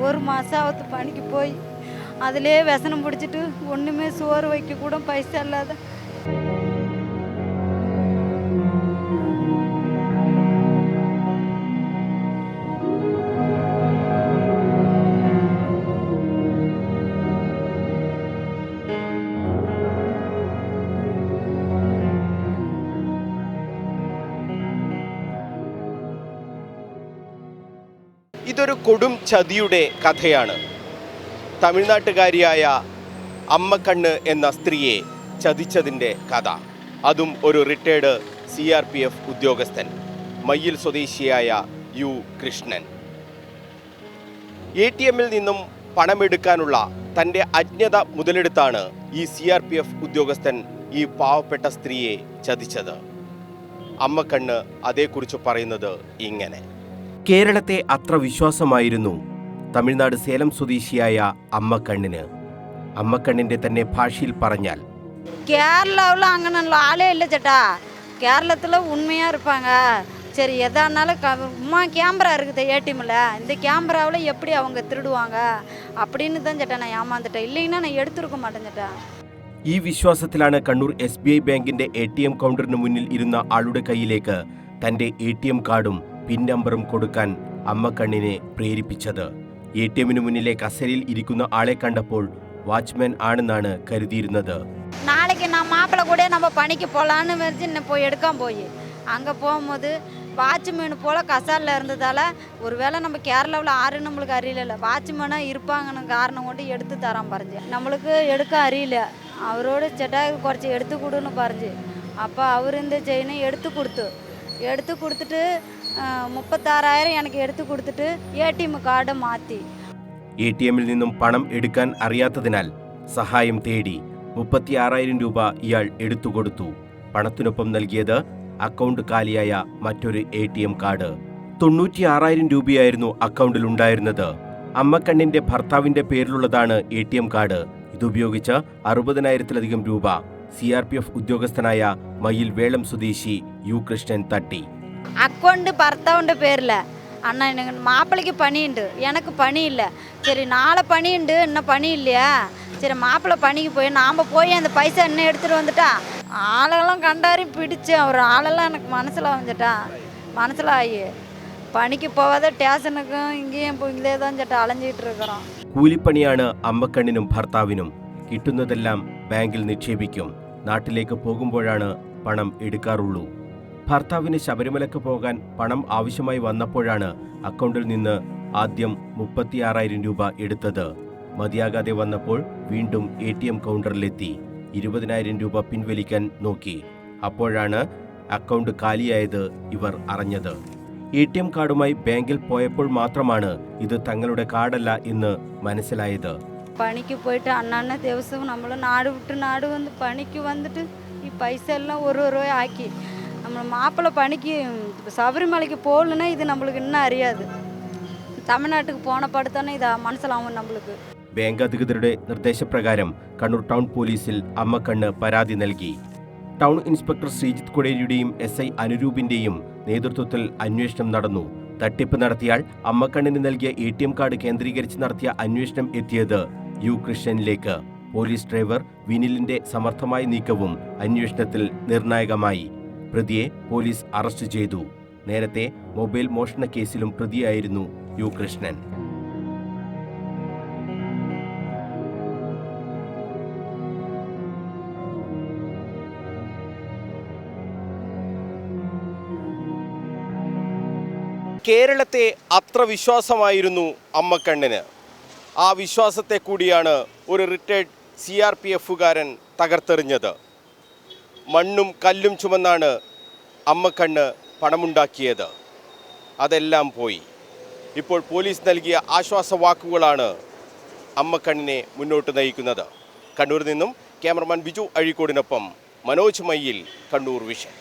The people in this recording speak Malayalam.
1 மாதம் ஆகுது பணிக்கு போய். அதிலே व्यசனம் பிடிச்சிட்டு ஒன்றுமே சோறு வைக்க கூட பைசா இல்லாத. ഇതൊരു കൊടും ചതിയുടെ കഥയാണ്. തമിഴ്നാട്ടുകാരിയായ അമ്മക്കണ്ണ് എന്ന സ്ത്രീയെ ചതിച്ചതിൻ്റെ കഥ. അതും ഒരു റിട്ടയർഡ് CRPF ഉദ്യോഗസ്ഥൻ, മയ്യിൽ സ്വദേശിയായ യു കൃഷ്ണൻ. ATMിൽ നിന്നും പണമെടുക്കാനുള്ള തൻ്റെ അജ്ഞത മുതലെടുത്താണ് ഈ CRPF ഉദ്യോഗസ്ഥൻ ഈ പാവപ്പെട്ട സ്ത്രീയെ ചതിച്ചത്. അമ്മക്കണ്ണ് അതേക്കുറിച്ച് പറയുന്നത് ഇങ്ങനെ: കേരളത്തെ അത്ര വിശ്വാസമായിരുന്നു തമിഴ്നാട് സേലം സ്വദേശിയായ അമ്മക്കണ്ണിന്. അമ്മക്കണ്ണിന്റെ തന്നെ ഭാഷയിൽ പറഞ്ഞാൽ, கேரளாவில் அங்கன ஆளே இல்லை சேட்டா. கேரளத்தில் உண்மையாக இருப்பாங்க. சரி எதானாலும் உமா கேமரா இருக்குது ATMில், இந்த கேமராவில் எப்படி அவங்க திருடுவாங்க அப்படின்னு தான் ചേട്ടാ நான் ஏமாந்துட்டேன். இல்லைன்னா நான் எடுத்துருக்க மாட்டேன் ചേട്ടാ. ഈ വിശ്വാസത്തിലാണ് കണ്ണൂർ SBI ബാങ്കിന്റെ ATM കൗണ്ടറിന് മുന്നിൽ ഇരുന്ന ആളുടെ കയ്യിലേക്ക് തന്റെ ATM കാർഡും പിൻ നമ്പറും കൊടുക്കാൻ അമ്മക്കണ്ണിനെ പ്രേരിപ്പിച്ചത്. ATMിന് മുന്നിലെ കസേരയിൽ ഇരിക്കുന്ന ആളെ കണ്ടപ്പോൾ വാച്ച്മാൻ ആണെന്നാണ് കരുതിയിരുന്നത്. நாளைக்கு நான் மாப்பிள்ளை கூட நம்ம பணிக்கு போகலான்னு வச்சு போய் எடுக்காம போய் அங்கே போகும்போது வாட்ச்மேனு போல் கசாலில் இருந்ததால் ஒருவேளை நம்ம கேரளாவில் ஆறு நம்மளுக்கு அறியல, வாட்ச்மேனாக இருப்பாங்கன்னு காரணம் கொண்டு எடுத்து தரான் பறிஞ்சு. நம்மளுக்கு எடுக்க அறியல. அவரோட செட்டாக குறைச்சி எடுத்து கொடுன்னு பறிஞ்சு. அப்போ அவர் இந்த செயினை எடுத்து கொடுத்துட்டு 36,000 எனக்கு എടുത്തു കൊടുത്തിട്ട് ATM കാർഡ് മാറ്റി. ATMിൽ നിന്നും പണം എടുക്കാൻ അറിയാത്തതിനാൽ സഹായം തേടി 36,000 രൂപ ഇയാൾ എടുത്തുകൊടുത്തു. പണത്തിനൊപ്പം നൽകിയത് അക്കൗണ്ട് കാലിയായ മറ്റൊരു ATM കാർഡ്. 96,000 രൂപയായിരുന്നു അക്കൗണ്ടിൽ ഉണ്ടായിരുന്നത്. അമ്മക്കണ്ണിന്റെ ഭർത്താവിന്റെ പേരിലുള്ളതാണ് ATM കാർഡ്. ഇതുപയോഗിച്ച് 60,000-ലധികം രൂപ CRPF ഉദ്യോഗസ്ഥനായ മയ്യിൽ വേളം സ്വദേശി യു കൃഷ്ണൻ തട്ടി. அக்கௌண்ட் பர்த்தாவுண்ட பேரில். அண்ணா எனக்கு மாப்பிள்ளைக்கு பணியுண்டு, எனக்கு பணி இல்லை. சரி நாளை பணியுண்டு, இன்னும் பணி இல்லையா? சரி மாப்பிள்ளை பணிக்கு போய் நாம் போய் அந்த பைசா இன்னும் எடுத்துகிட்டு வந்துட்டா. ஆளெல்லாம் கண்டாரி பிடிச்சு அவர் ஆளெல்லாம் எனக்கு மனசில் வந்துட்டா. மனசில் ஆகி പണിക്ക് പോവാതെ സ്റ്റേഷനുക്കും ഇങ്ങേയും ഇല്ലേ தான் ചേട്ടാ അലഞ്ഞിട്ട് இருக்கிறோம். കൂലിപ്പണിയാണ് അമ്മക്കണ്ണിനും ഭർത്താവിനും. കിട്ടുന്നതെല്ലാം ബാങ്കിൽ നിക്ഷേപിക്കും. നാട്ടിലേക്ക് പോകുമ്പോഴാണ് പണം എടുക്കാറുള്ളൂ. ഭർത്താവിന് ശബരിമലയ്ക്ക് പോകാൻ പണം ആവശ്യമായി വന്നപ്പോഴാണ് അക്കൗണ്ടിൽ നിന്ന് ആദ്യം 36,000 രൂപ എടുത്തത്. മതിയാകാതെ വന്നപ്പോൾ വീണ്ടും ATM കൗണ്ടറിലെത്തി 20,000 രൂപ പിൻവലിക്കാൻ നോക്കി. അപ്പോഴാണ് അക്കൗണ്ട് കാലിയായത് ഇവർ അറിഞ്ഞത്. ATM കാർഡുമായി ബാങ്കിൽ പോയപ്പോൾ മാത്രമാണ് ഇത് തങ്ങളുടെ കാർഡല്ല എന്ന് മനസ്സിലായത്. പണിക്ക് പോയിട്ട് അന്നന്ന ദിവസവും നമ്മൾ നാട് വിട്ട് നാട് വന്ന് പണിക്ക് വന്നിട്ട് ഈ പൈസ എല്ലാം ഒരു ആക്കി. നമ്മൾ മാപ്പിള പണിക്ക് ശബരിമലയ്ക്ക് പോകലன்னா ഇത് നമ്മൾക്ക് இன்னும் അറിയാതെ. തമിഴ്നാട്ടിൽ പോണപ്പടുത്താണ് ഇത് മനസ്സിലാവും നമ്മൾക്ക്. ബാങ്ക് അധികൃതരുടെ നിർദ്ദേശപ്രകാരം കണ്ണൂർ ടൗൺ പോലീസിൽ അമ്മക്കണ്ണ് പരാതി നൽകി. ടൗൺ ഇൻസ്പെക്ടർ ശ്രീജിത്ത് കുടേരിയുടെയും SI അനുരൂപിന്റെയും നേതൃത്വത്തിൽ അന്വേഷണം നടന്നു. തട്ടിപ്പ് നടത്തിയാൽ അമ്മക്കണ്ണിന് നൽകിയ ATM കാർഡ് കേന്ദ്രീകരിച്ച് നടത്തിയ അന്വേഷണം എത്തിയത് യു കൃഷ്ണനിലേക്ക്. പോലീസ് ഡ്രൈവർ വിനിലിന്റെ സമർത്ഥമായ നീക്കവും അന്വേഷണത്തിൽ നിർണായകമായി. പ്രതിയെ പോലീസ് അറസ്റ്റ് ചെയ്തു. നേരത്തെ മൊബൈൽ മോഷണ കേസിലും പ്രതിയായിരുന്നു യു കൃഷ്ണൻ. കേരളത്തെ അത്ര വിശ്വാസമായിരുന്നു അമ്മക്കണ്ണിന്. ആ വിശ്വാസത്തെ കൂടിയാണ് ഒരു റിട്ടയർഡ് CRPFുകാരൻ തകർത്തെറിഞ്ഞത്. മണ്ണും കല്ലും ചുമന്നാണ് അമ്മക്കണ്ണ് പണമുണ്ടാക്കിയത്. അതെല്ലാം പോയി. ഇപ്പോൾ പോലീസ് നൽകിയ ആശ്വാസവാക്കുകളാണ് അമ്മക്കണ്ണിനെ മുന്നോട്ട് നയിക്കുന്നത്. കണ്ണൂരിൽ നിന്നും ക്യാമറമാൻ ബിജു അഴീക്കോടിനൊപ്പം മനോജ് മയ്യിൽ, കണ്ണൂർ വിഷൻ.